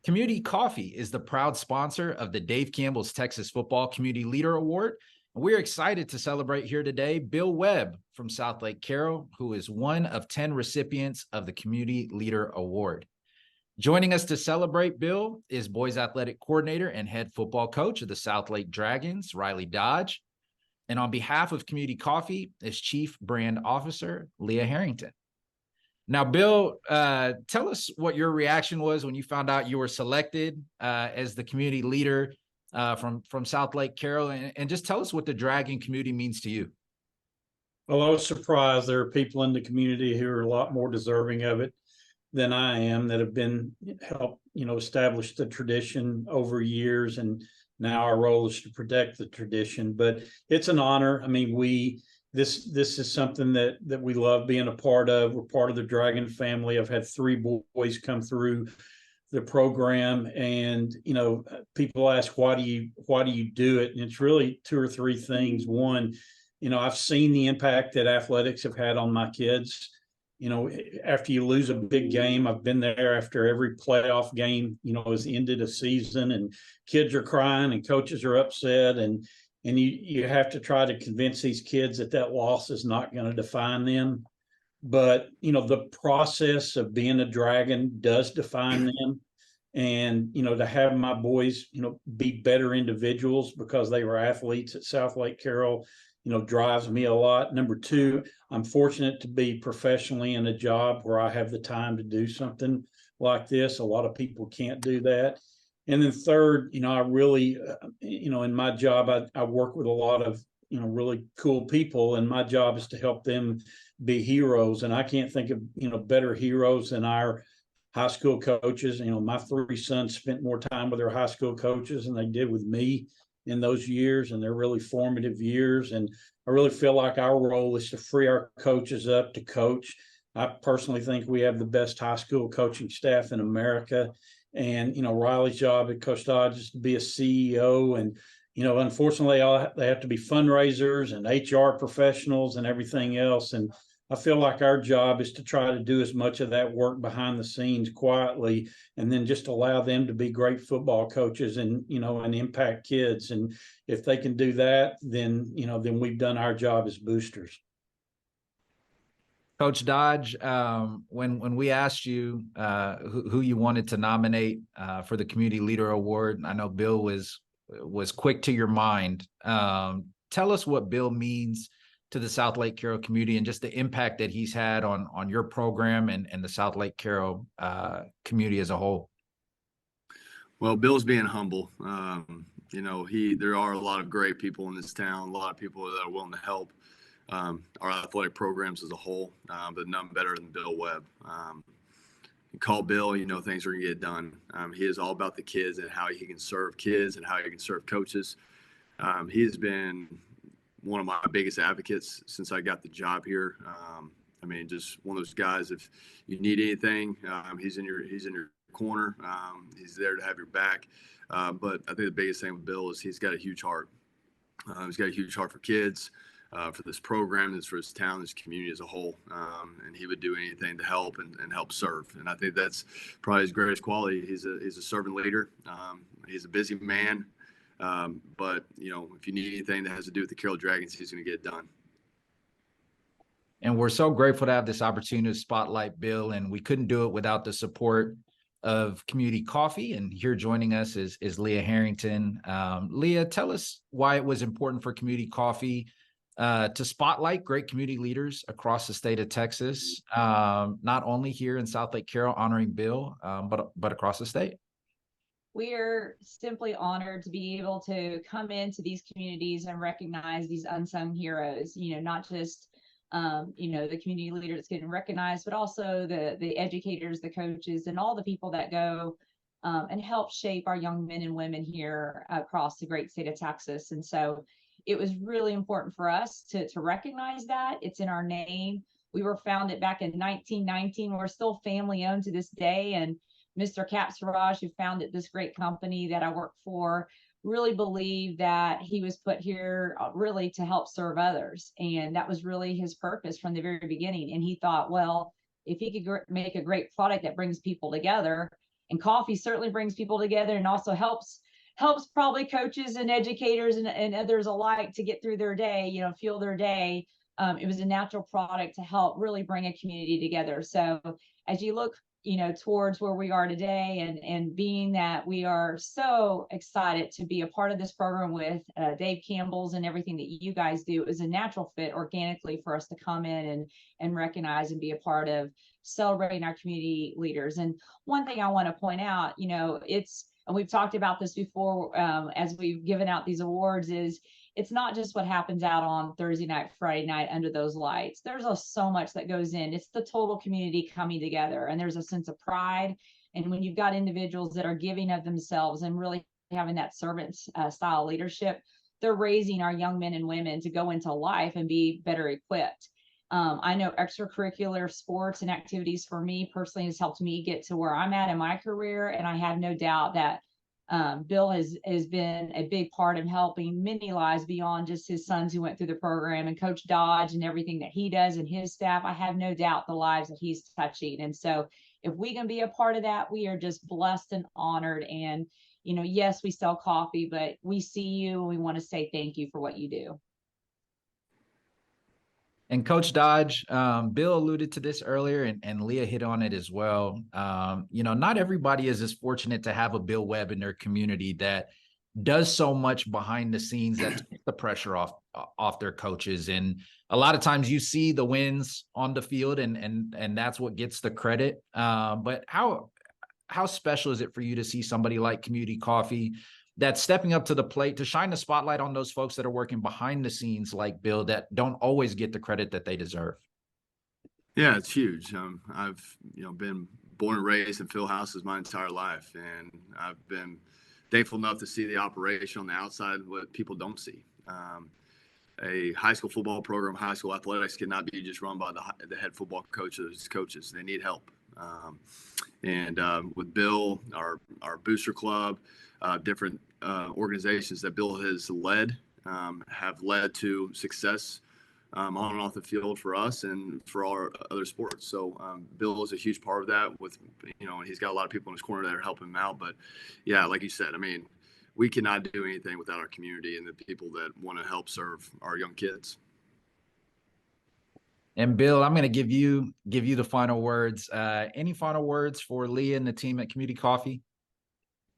Community Coffee is the proud sponsor of the Dave Campbell's Texas Football Community Leader Award. And we're excited to celebrate here today Bill Webb from Southlake Carroll, who is one of 10 recipients of the Community Leader Award. Joining us to celebrate Bill is boys athletic coordinator and head football coach of the Southlake Dragons, Riley Dodge. And on behalf of Community Coffee is Chief Brand Officer Leah Harrington. Now, Bill, tell us what your reaction was when you found out you were selected as the community leader from Southlake Carroll, and just tell us what the Dragon community means to you. Well, I was surprised. There are people in the community who are a lot more deserving of it than I am, that have been helped, establish the tradition over years, and now our role is to protect the tradition. But it's an honor. I mean, this is something that we love being a part of. We're part of the Dragon family. I've had 3 boys come through the program, and people ask, why do you do it? And it's really 2 or 3 things. One, I've seen the impact that athletics have had on my kids. After you lose a big game, I've been there after every playoff game, has ended a season, and kids are crying and coaches are upset, and you have to try to convince these kids that loss is not going to define them. But, the process of being a Dragon does define them. And, to have my boys, be better individuals because they were athletes at Southlake Carroll, drives me a lot. Number 2, I'm fortunate to be professionally in a job where I have the time to do something like this. A lot of people can't do that. And then third, I really, in my job, I work with a lot of, really cool people, and my job is to help them be heroes. And I can't think of, better heroes than our high school coaches. My 3 sons spent more time with their high school coaches than they did with me in those years, and they're really formative years. And I really feel like our role is to free our coaches up to coach. I personally think we have the best high school coaching staff in America. And, Riley's job at Coach Dodge is to be a CEO. And, unfortunately, they have to be fundraisers and HR professionals and everything else. And I feel like our job is to try to do as much of that work behind the scenes quietly, and then just allow them to be great football coaches and, and impact kids. And if they can do that, then we've done our job as boosters. Coach Dodge, when we asked you who you wanted to nominate for the Community Leader Award, I know Bill was quick to your mind. Tell us what Bill means to the Southlake Carroll community and just the impact that he's had on your program and the Southlake Carroll community as a whole. Well, Bill's being humble. There are a lot of great people in this town, a lot of people that are willing to help our athletic programs as a whole, but none better than Bill Webb. You call Bill, things are going to get done. He is all about the kids and how he can serve kids and how he can serve coaches. He has been one of my biggest advocates since I got the job here. Just one of those guys, if you need anything, he's in your corner. He's there to have your back. But I think the biggest thing with Bill is he's got a huge heart. He's got a huge heart for kids, for this program, and for his town, his community as a whole. And he would do anything to help and help serve. And I think that's probably his greatest quality. He's a servant leader. He's a busy man. But if you need anything that has to do with the Carroll Dragons, he's going to get it done. And we're so grateful to have this opportunity to spotlight Bill, and we couldn't do it without the support of Community Coffee. And here joining us is Leah Harrington. Leah, tell us why it was important for Community Coffee to spotlight great community leaders across the state of Texas, not only here in Southlake Carroll honoring Bill, but across the state. We are simply honored to be able to come into these communities and recognize these unsung heroes, not just, the community leader that's getting recognized, but also the educators, the coaches, and all the people that go and help shape our young men and women here across the great state of Texas. And so it was really important for us to recognize that. It's in our name. We were founded back in 1919. We're still family owned to this day. And Mr. Cap Siraj, who founded this great company that I work for, really believed that he was put here really to help serve others. And that was really his purpose from the very beginning. And he thought, well, if he could make a great product that brings people together, and coffee certainly brings people together and also helps probably coaches and educators and others alike to get through their day, you know, fuel their day. It was a natural product to help really bring a community together. So as you look, you know, towards where we are today, and being that we are so excited to be a part of this program with Dave Campbell's and everything that you guys do, is a natural fit organically for us to come in and recognize and be a part of celebrating our community leaders. And one thing I want to point out, you know, and we've talked about this before as we've given out these awards, is it's not just what happens out on Thursday night, Friday night under those lights. There's so much that goes in. It's the total community coming together, and there's a sense of pride. And when you've got individuals that are giving of themselves and really having that servant style leadership, they're raising our young men and women to go into life and be better equipped. I know extracurricular sports and activities for me personally has helped me get to where I'm at in my career. And I have no doubt that Bill has been a big part of helping many lives beyond just his sons who went through the program, and Coach Dodge and everything that he does and his staff. I have no doubt the lives that he's touching. And so if we can be a part of that, we are just blessed and honored. And, you know, yes, we sell coffee, but we see you and we want to say thank you for what you do. And Coach Dodge, Bill alluded to this earlier, and Leah hit on it as well. You know, not everybody is as fortunate to have a Bill Webb in their community that does so much behind the scenes that takes the pressure off their coaches. And a lot of times you see the wins on the field, and that's what gets the credit. But how special is it for you to see somebody like Community Coffee that's stepping up to the plate to shine the spotlight on those folks that are working behind the scenes like Bill, that don't always get the credit that they deserve? Yeah, it's huge. I've, you know, been born and raised in field houses my entire life, and I've been thankful enough to see the operation on the outside, what people don't see. A high school football program, high school athletics cannot be just run by the head football coaches. They need help. With Bill, our booster club, different organizations that Bill has led have led to success on and off the field for us and for all our other sports. So Bill is a huge part of that, with, you know, and he's got a lot of people in his corner that are helping him out. But yeah, like you said, I mean, we cannot do anything without our community and the people that want to help serve our young kids. And Bill, I'm going to give you the final words. Any final words for Leah and the team at Community Coffee?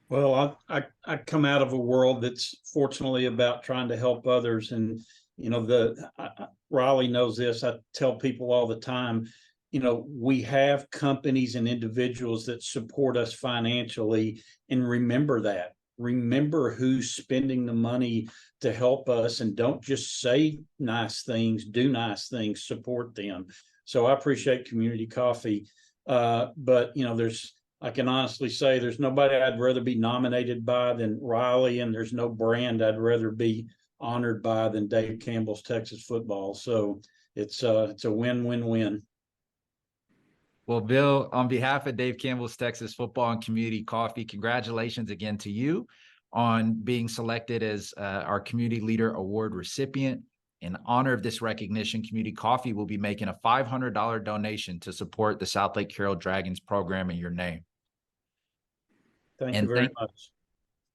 Well, I come out of a world that's fortunately about trying to help others. And, you know, Riley knows this. I tell people all the time, you know, we have companies and individuals that support us financially, and remember that. Remember who's spending the money to help us, and don't just say nice things, do nice things, support them. So I appreciate Community Coffee. But, you know, I can honestly say there's nobody I'd rather be nominated by than Riley, and there's no brand I'd rather be honored by than Dave Campbell's Texas Football. So it's a win-win-win. Well, Bill, on behalf of Dave Campbell's Texas Football and Community Coffee, congratulations again to you on being selected as our Community Leader Award recipient. In honor of this recognition, Community Coffee will be making a $500 donation to support the Southlake Carroll Dragons program in your name. Thank you very much.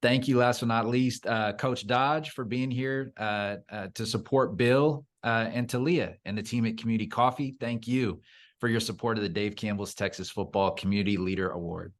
Thank you, last but not least, Coach Dodge, for being here to support Bill, and to Leah and the team at Community Coffee. Thank you for your support of the Dave Campbell's Texas Football Community Leader Award.